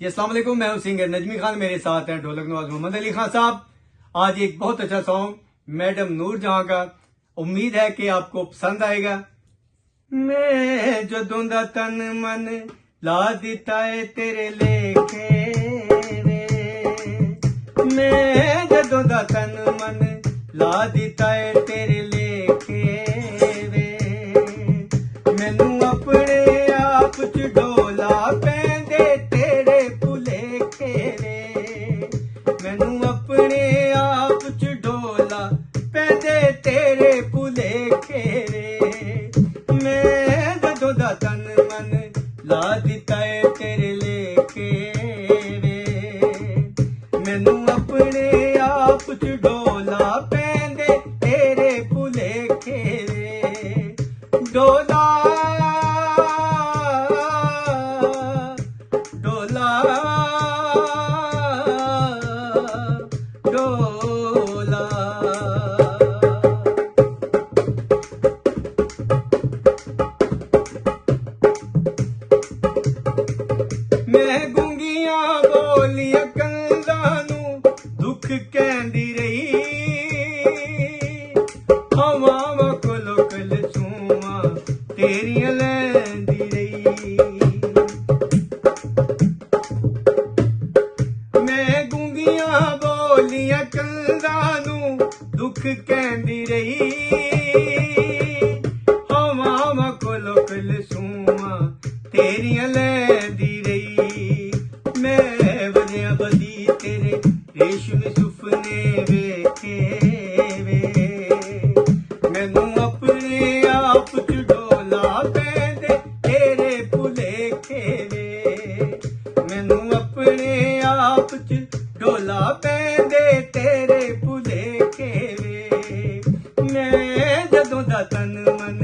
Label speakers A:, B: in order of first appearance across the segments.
A: जी अस्सलाम वालेकुम, मैं हूं सिंगर नजमी खान। मेरे साथ हैं ढोलक नवाज मोहम्मद अली खान साहब। आज एक बहुत अच्छा सॉन्ग मैडम नूर जहां का, उम्मीद है कि आपको पसंद आएगा। मैं जदों दा तन मन ला दिता है तेरे लेखे वे, मैं जदों दा तन मन ला दिता है तेरे लेखे वे, मैनू अपने आप च डोला पैंदे तेरे भुलेखे वे, मैनू अपने आप च डोला पैंदे तेरे भुलेखे वे, मैं जदों दा तन मन ला दिता है तेरे लेखे वे, मैनू अपने आप च डोला पैंदे तेरे भुलेखे वे, डोला डोला डोला। मैं गूंगिया बोलिया कंधा नू दुख कहंदी रही, हवावां कोलों कलसूमां तेरियां लैंदी रही, मैं गूंगिया बोलिया कंधा नू दुख कहंदी रही, हवावां कोलों कलसूमां तेरियां लैंदी रही, मैं वधिया बदी तेरे रेशमी सुपने वेखे वे, मैनू अपने आप च डोला पैंदे तेरे भुलेखे वे, मैनू अपने आप च डोला पैंदे तेरे भुलेखे वे, मैं जदों दा तन मन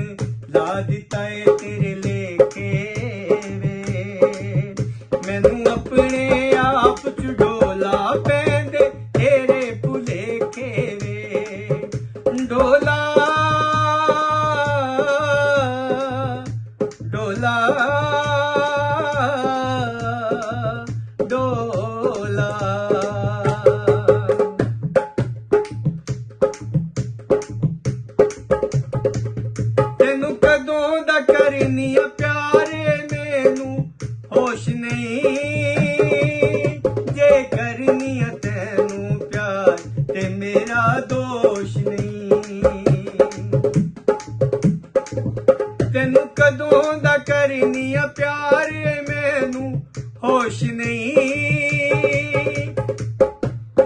A: ला दिता है तेरे लेखे वे, मैनू अपने आप च डोला पैंदे तेरे भुलेखे वे, डोला डोला डोला। तेनू कदों दा करनी आ प्यारे मैनू होश नहीं, जे करनी आ तैनू प्यार ते मेरा दोष नहीं, तेनू कदों दा करनी आ प्यारे मैनू होश नहीं,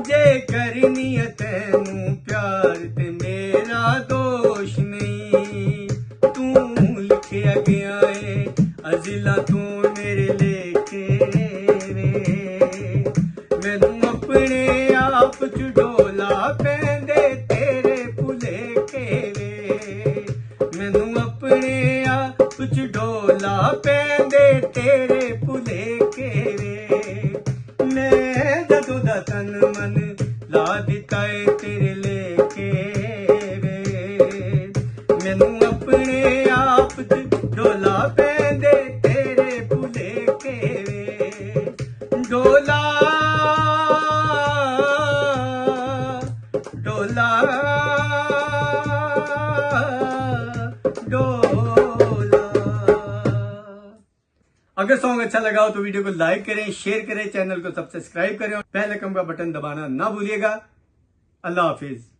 A: जे करनी आ तैनू प्यार ते मेरा दोष नहीं, तू लिखिया गया है अजिला तू मेरे लेखे वे, मैनू अपने आप च डोला पैंदे तेरे भुलेखे वे, मैनू अपने आप च डोला पैंदे तेरे भुलेखे वे, मैं जदों दा तन मन ला दिता है तेरे लेखे वे, मैनू अपने आप च डोला पैंदे तेरे भुलेखे वे, डोला डोला डोला। अगर सॉन्ग अच्छा लगा हो तो वीडियो को लाइक करें, शेयर करें, चैनल को सब्सक्राइब करें और बेल आइकन का बटन दबाना ना भूलिएगा। अल्लाह हाफिज।